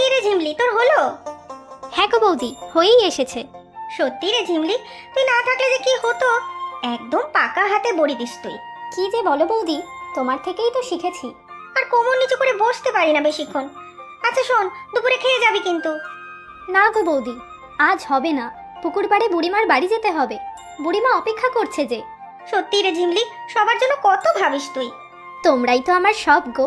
কি রে ঝিমলি, তোর হলো? হ্যাঁ গো বৌদি, হয়েই এসেছে। সত্যি রে ঝিমলি, তুই না থাকলে যে কি হতো। একদম পাকা হাতে বড়ি দিস তুই। কি যে বলো বৌদি, তোমার থেকেই তো শিখেছি। আর কোমর নিচু করে বসতে পারি না বেশিক্ষণ। আচ্ছা শোন, দুপুরে খেয়ে যাবি কিন্তু। না গো বৌদি, আজ হবে না। পুকুর পাড়ে বুড়িমার বাড়ি যেতে হবে। বুড়িমা অপেক্ষা করছে যে। সত্যি রে ঝিমলি, সবার জন্য কত ভাবিস তুই। তোমরাই তো আমার সব গো,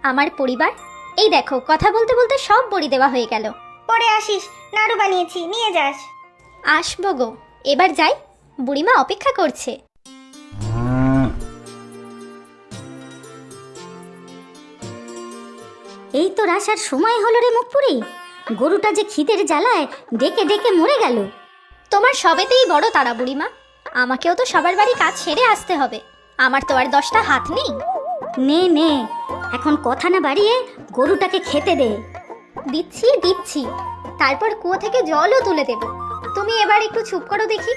আমার পরিবার। এই দেখো, কথা বলতে বলতে সব বড়ি দেওয়া হয়ে গেল। পরে আসিস, নাড়ু বানিয়েছি, নিয়ে যাস। আসবো গো, এবার যাই, বুড়িমা অপেক্ষা করছে। এই তো আসার সময় হলো রে মুখপুরি। গরুটা যে খিদের জ্বালায় ডেকে ডেকে মরে গেল। তোমার সবেতেই বড় তারা বুড়িমা, আমাকেও তো সবার বাড়ি কাজ সেরে আসতে হবে। আমার তো আর 10টা হাত নেই। নে নে, এখন কথা না বাড়িয়ে গরুটাকে খেতে দে। দিচ্ছি দিচ্ছি, তারপর কুয়ো থেকে জলও তুলে দেব। তুমি এবার একটু চুপ করো দেখি।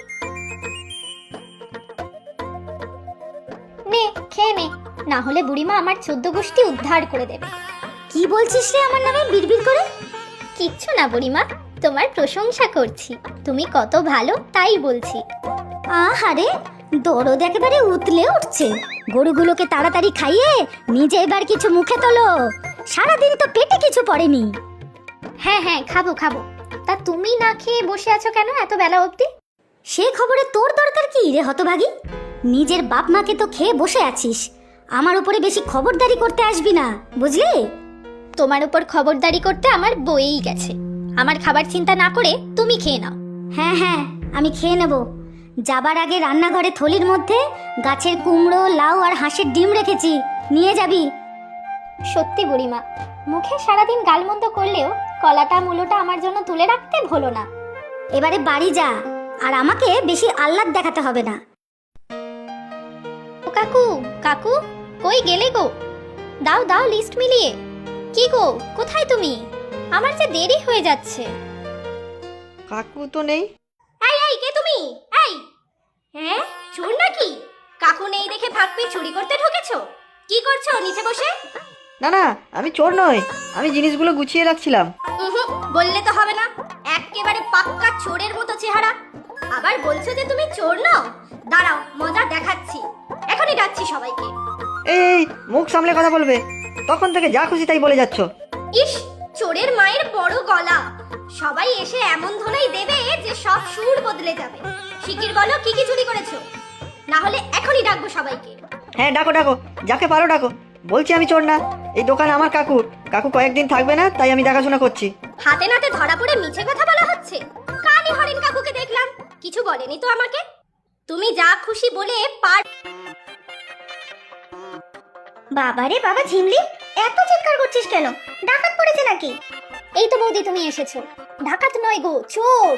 নে খেয়ে নে, না হলে বুড়িমা আমার 14 গোষ্ঠী উদ্ধার করে দেবে। কি বলছিস রে আমার নামে বিড়বিড় করে? কিচ্ছু না বুড়িমা, তোমার প্রশংসা করছি। তুমি কত ভালো তাই বলছি। আহারে, দরদ একেবারে উতলে উঠছে। গরুগুলোকে তাড়াতাড়ি খাইয়ে নিজে এবার কিছু মুখে তোলো। সারাদিন তো পেটে কিছু পড়েনি। হ্যাঁ হ্যাঁ, খাবো খাবো। তা তুমি না খেয়ে বসে আছো কেন এত বেলা অবধি? সে খবরে তোর দরকার কি রে হতভাগী? নিজের বাপ মাকে তো খেয়ে বসে আছিস, আমার উপরে বেশি খবরদারি করতে আসবি না, বুঝলি? তোমার উপর খবরদারি করতে আমার বয়েই গেছে। আমার খাবার চিন্তা না করে তুমি খেয়ে নাও। হ্যাঁ হ্যাঁ, আমি খেয়ে নেব। যাবার আগে রান্নাঘরে থলির মধ্যে গাছের কুমড়ো, লাউ আর হাঁসের ডিম রেখেছি, নিয়ে যাবি। সত্যি বুড়িমা, মুখে সারাদিন গালমন্দ করলেও কলাটা মূলোটা আমার জন্য তুলে রাখতে ভুলো না। এবারে বাড়ি যা, আর আমাকে বেশি আহ্লাদ দেখাতে হবে না। ও কাকু, কাকু কই গেলে গো? দাও দাও লিস্ট মিলিয়ে। কি গো, কোথায় তুমি? আমার যে দেরি হয়ে যাচ্ছে। কাকু তো নেই। এই এই, কে তুমি? এই, হ্যাঁ চোর নাকি? কাকু নেই দেখে ভাগ পেয়ে চুরি করতে ঢুকেছো? কি করছো নিচে বসে? না না, আমি চোর নই, আমি জিনিসগুলো গুছিয়ে রাখছিলাম। বললে তো হবে না, একেবারে পাক্কা চোরের মতো চেহারা। আবার বলছো যে তুমি চোর নও? দাঁড়াও, মজা দেখাচ্ছি। এখনই ডাকছি সবাইকে। এই মুখ সামলে কথা বলবে, তখন থেকে যা খুশি তাই বলে যাচ্ছ। ইস, চোরের মায়ের বড় গলা। সবাই এসে এমন ধোলাই দেবে যে সব সুর বদলে যাবে। শিগগির বলো কি কি চুরি করেছো, না হলে এখনই ডাকবো সবাইকে। হ্যাঁ ডাকো ডাকো, যাকে পারো ডাকো। বলছি আমি চোর না, এই দোকান আমার কাকুর। কাকু কয়েকদিন থাকবে না, তাই আমি দেখাশোনা করছি। হাতে নাতে ধরা পড়ে মিছে কথা বলা হচ্ছে। কানে হরিণ কাকুকে দেখলাম, কিছু বলেনি তো আমাকে। তুমি যা খুশি বলে পার। বাবারে বাবা ঝিমলি, এত চিৎকার করছিস কেন? ডাকাত পড়েছে নাকি? এই তো বৌদি, তুমি এসেছো। ডাকাত নয় গো, চোর।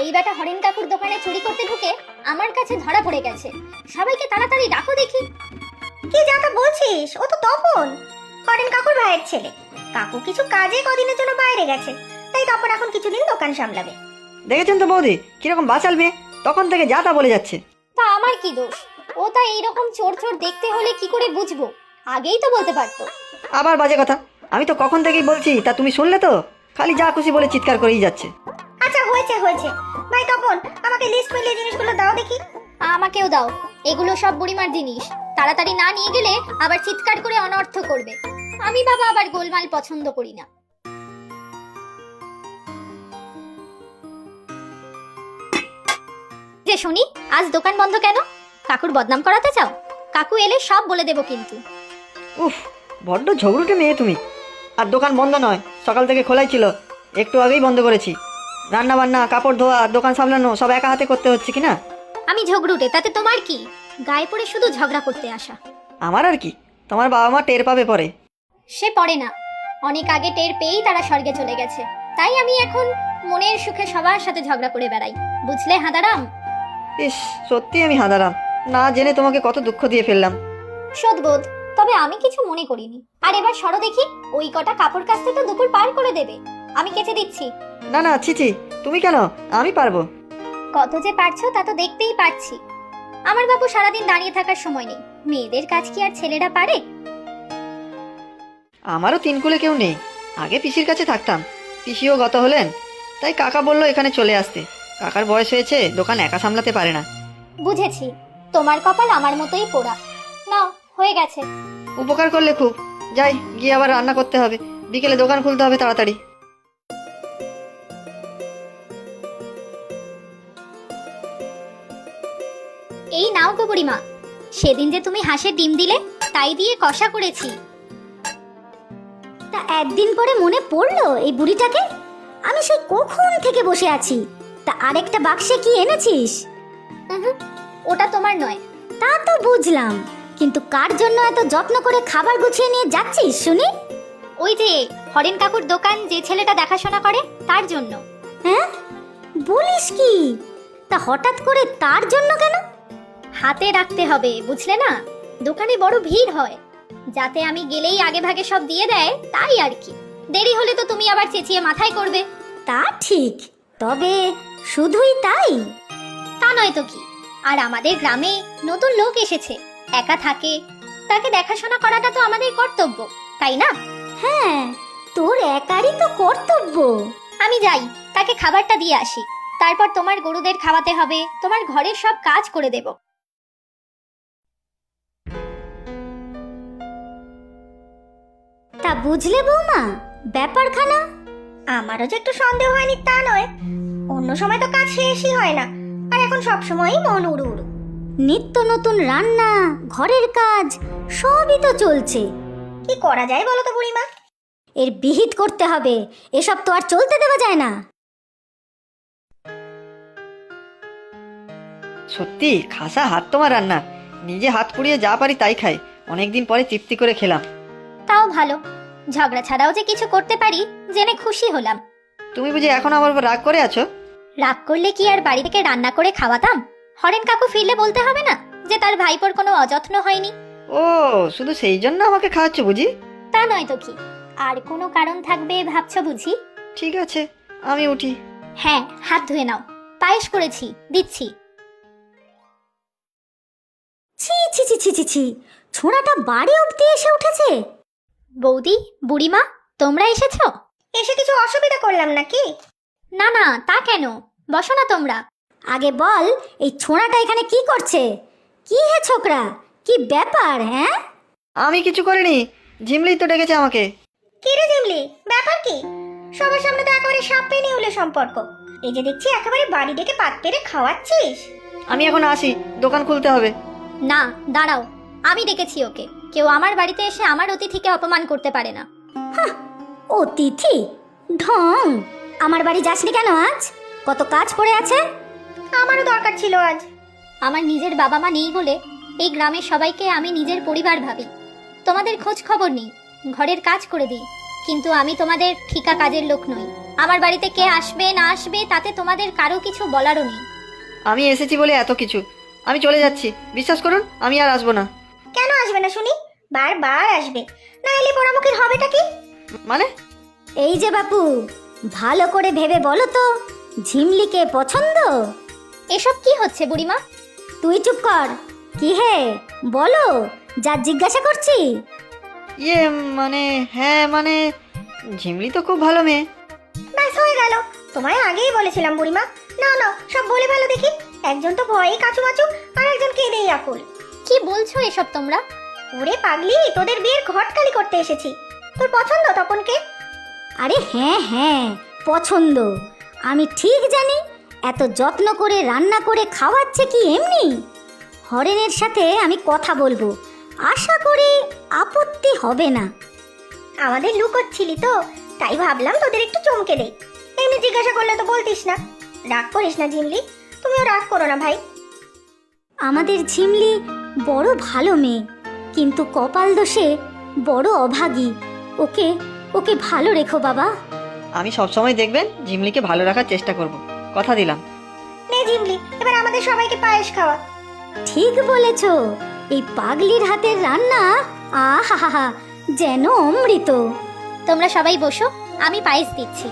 এই বেটা হরিণ কাকুর দোকানে চুরি করতে ঢুকে আমার কাছে ধরা পড়ে গেছে। সবাইকে তাড়াতাড়ি ডাকো দেখি। কি যাতা বলছিস? ও তো তপন, হরেন কাকুর ভাইয়ের ছেলে। কাকু কিছু কাজে কদিনের জন্য বাইরে গেছে, তাই তপন এখন কিছুদিন দোকান সামলাবে। দেখেছেন তো বৌদি, কিরকম বাচাল মেয়ে, তখন থেকে যা তা বলে যাচ্ছে। তা আমার কি দোষ? ও তা এইরকম চোর চোর দেখতে হলে কি করে বুঝবো? আগেই তো বলতে পারতো। আবার বাজে কথা, আমি তো কখন থেকেই বলছি, তা তুমি শুনলে তো? খালি যা খুশি বলে চিৎকার করেই যাচ্ছে। আচ্ছা হয়েছে হয়েছে। ভাই তপন, আমাকে লিস্ট মিলিয়ে জিনিসগুলো দাও দেখি। আমাকেও দাও, এগুলো সব বুড়িমার জিনিস। তাড়াতাড়ি না নিয়ে গেলে আবার চিৎকার করে অনর্থ করবে। আমি বাবা আবার গোলমাল পছন্দ করি না। যে শুনি, আজ দোকান বন্ধ কেন? কাকুর বদনাম করাতে চাও? কাকু এলে সব বলে দেব কিন্তু। উফ, বড্ড ঝগড়ুটে মেয়ে তুমি। আর দোকান বন্ধ নয়, সকাল থেকে খোলাই ছিল, একটু আগেই বন্ধ করেছি। রান্না বান্না, কাপড় ধোয়া, দোকান সামলানো সব একা হাতে করতে হচ্ছে কি না? আমি ঝগড়ুটে, তাতে তোমার কি? গায়ে পড়ে শুধু ঝগড়া করতে আসা। আমার আর কি, তোমার বাবা মা টের পাবে পরে। সে পড়ে না, অনেক আগে টের পেয়েই তারা স্বর্গে চলে গেছে। তাই আমি এখন মনের সুখে সবার সাথে ঝগড়া করে বেড়াই, বুঝলে হাঁদারাম? ইস, সত্যি আমি হাঁদারাম, না জেনে তোমাকে কত দুঃখ দিয়ে ফেললাম। সদবোধ, তবে আমি কিছু মনে করিনি। আর এবার সরো দেখি, ওই কটা কাপড় কাচতে তো দুপুর পার করে দেবে। আমি কেচে দিচ্ছি। না না, ছিছি, তুমি কেন, আমি পারবো। কত যে পারছো তা তো দেখতেই পারছি। আমার বাবু সারাদিন দাঁড়িয়ে থাকার সময় নেই। মেয়েদের কাজ কি আর ছেলেরা পারে? আমারও তিন কুলে কেউ নেই, আগে পিসির কাছে থাকতাম, পিসিও গত হলেন, তাই কাকা বললো এখানে চলে আসতে। কাকার বয়স হয়েছে, দোকান একা সামলাতে পারে না। বুঝেছি, তোমার কপাল আমার মতোই পোড়া। নাও, হয়ে গেছে। উপকার করলে খুব। যাই, গিয়ে আবার রান্না করতে হবে, বিকেলে দোকান খুলতে হবে তাড়াতাড়ি। এই নাও গো বুড়িমা, সেদিন যে তুমি হাঁসের ডিম দিলে তাই দিয়ে কষা করেছি। তা একদিন পরে মনে পড়লো এই বুড়িটাকে? আমি সেই কখন থেকে বসে আছি। তা আরেকটা বাক্সে কি এনেছিস? ওটা তোমার নয়। তা তো বুঝলাম, কিন্তু কার জন্য এত যত্ন করে খাবার গুছিয়ে নিয়ে যাচ্ছিস শুনি? ওই যে হরেন কাকুর দোকান যে ছেলেটা দেখাশোনা করে তার জন্য। হ্যাঁ, বলিস কি? তা হঠাৎ করে তার জন্য কেন? হাতে রাখতে হবে, বুঝলে না? দোকানে বড় ভিড় হয়, যাতে আমি গেলেই আগে ভাগে সব দিয়ে দেয়, তাই আর কি। দেরি হলে তো তুমি আবার চেঁচিয়ে মাথায় করবে। তা ঠিক, তবে শুধুই তাই? তা নয় তো কি। আর আমাদের গ্রামে নতুন লোক এসেছে, একা থাকে, তাকে দেখাশোনা করাটা তো আমাদের কর্তব্য, তাই না? হ্যাঁ, তোর একারই তো কর্তব্য। আমি যাই, তাকে খাবারটা দিয়ে আসি, তারপর তোমার গরুদের খাওয়াতে হবে, তোমার ঘরের সব কাজ করে দেব। তা বুঝলে বৌমা ব্যাপারখানা? আমারও যে একটু সন্দেহ হয়নি তা নয়। অন্য সময় তো কাজ শেষই হয় না, আর এখন সব সময়ই মন উড়ু উড়ু। নিত্য নতুন রান্না, ঘরের কাজ সবই তো চলছে। কি করা যায় বলো তো বুড়িমা? এর বিহিত করতে হবে, এসব তো আর চলতে দেওয়া যায় না। সত্যি খাসা হাত তোমার রান্না। নিজে হাত পুড়িয়ে যা পারি তাই খাই। অনেকদিন পরে তৃপ্তি করে খেলাম। তাও ভালো, ঝগড়া ছাড়াও যে কিছু করতে পারি জেনে খুশি হলাম। তুমি বুঝি এখন আমার উপর রাগ করে আছো? রাগ করলে কি আর বাড়ি থেকে রান্না করে খাওয়াতাম? হরেন কাকু ফিরলে বলতে হবে না যে তার ভাইপোর কোনো অযত্ন হয়নি? ও, শুধু সেই জন্য আমাকে খাওয়াচ্ছ বুঝি? তা নয় তো কি, আর কোনো কারণ থাকবে ভাবছো বুঝি? ঠিক আছে, আমি উঠি। হ্যাঁ, হাত ধুয়ে নাও, পায়েস করেছি, দিচ্ছি। ছি ছি ছি ছি ছি ছি, ছোড়াটা বাড়ি অব্দি এসে উঠেছে। বৌদি, বুড়িমা, তোমরা এসেছো? এসে কিছু অসুবিধা করলাম নাকি? না না, তা কেন, বসো না তোমরা। আগে বল, এই ছোড়াটা এখানে কি করছে? কি হে ছোকরা, কি ব্যাপার? হ্যাঁ, আমি কিছু করিনি, ঝিমলি তো ডেকেছে আমাকে। কি রে জিমলি, ব্যাপার কি? সবার সামনে তো একেবারে সাপ পেনে উলে সম্পর্ক। এই যে দেখছি একেবারে বাড়ি ডেকে পাত পেরে খাওয়াচ্ছিস। আমি এখন আসি, দোকান খুলতে হবে। না, দাঁড়াও, আমি ডেকেছি ওকে। কেউ আমার বাড়িতে এসে আমার অতিথিকে অপমান করতে পারে না। অতিথি ঢং! আমার বাড়ি যাসনি কেন আজ? কত কাজ পড়ে আছে। আমারও দরকার ছিল আজ। আমার নিজের বাবা মা নেই বলে এই গ্রামের সবাইকে আমি নিজের পরিবার ভাবি। তোমাদের খোঁজ খবর নেই, ঘরের কাজ করে দিই, কিন্তু আমি তোমাদের ঠিকা কাজের লোক নই। আমার বাড়িতে কে আসবে না আসবে তাতে তোমাদের কারো কিছু বলারও নেই। আমি এসেছি বলে এত কিছু। আমি চলে যাচ্ছি, বিশ্বাস করুন আমি আর আসবো না। কেন আসবে না শুনি? বারবার আসবে, না এলে পোড়ামুখীর হবেটা কি? মানে? এই যে বাপু, ভালো করে ভেবে বলো তো, ঝিমলিকে পছন্দ? এসব কি হচ্ছে বুড়িমা? তুই চুপ কর। কি হে, বলো, যা জিজ্ঞাসা করছি। ইয়ে মানে, হ্যাঁ মানে, ঝিমলি তো খুব ভালো মেয়ে। ব্যাস হয়ে গেল। তোমায় আগেই বলেছিলাম বুড়িমা। না না, সব বলে ভালো দেখি। একজন তো ভয়ে কাচুমাচু, আর একজন কেঁদেই আকুল। কি বলছো এসব তোমরা? ওরে পাগলি, তোদের বিয়ের ঘটকালি করতে এসেছি। তোর পছন্দ তপনকে? আরে হ্যাঁ হ্যাঁ, পছন্দ। আমি ঠিক জানি, এত যত্ন করে রান্না করে খাওয়াচ্ছে কি এমনি? হরেনের সাথে আমি কথা বলবো, আশা করি আপত্তি হবে না। আমাদের লুকোচ্ছিলি তো, তাই ভাবলাম তোদের একটু চমকে দেই। এমনি জিজ্ঞাসা করলে তো বলতিস না। রাগ করিস না জিমলি, তুমিও রাগ করো না ভাই। আমাদের ঝিমলি বড় ভালো মেয়ে, কিন্তু কপাল দোষে বড় অভাগী। ওকে ওকে ভালো রেখো বাবা। আমি সবসময় দেখবেন ঝিমলিকে ভালো রাখার চেষ্টা করব, কথা দিলাম। নে জিমলি, এবার আমাদের সবাইকে পায়েস খাওয়া। ঠিক বলেছ, এই পাগলির হাতের রান্না আহা যেন অমৃত। তোমরা সবাই বসো, আমি পায়েস দিচ্ছি।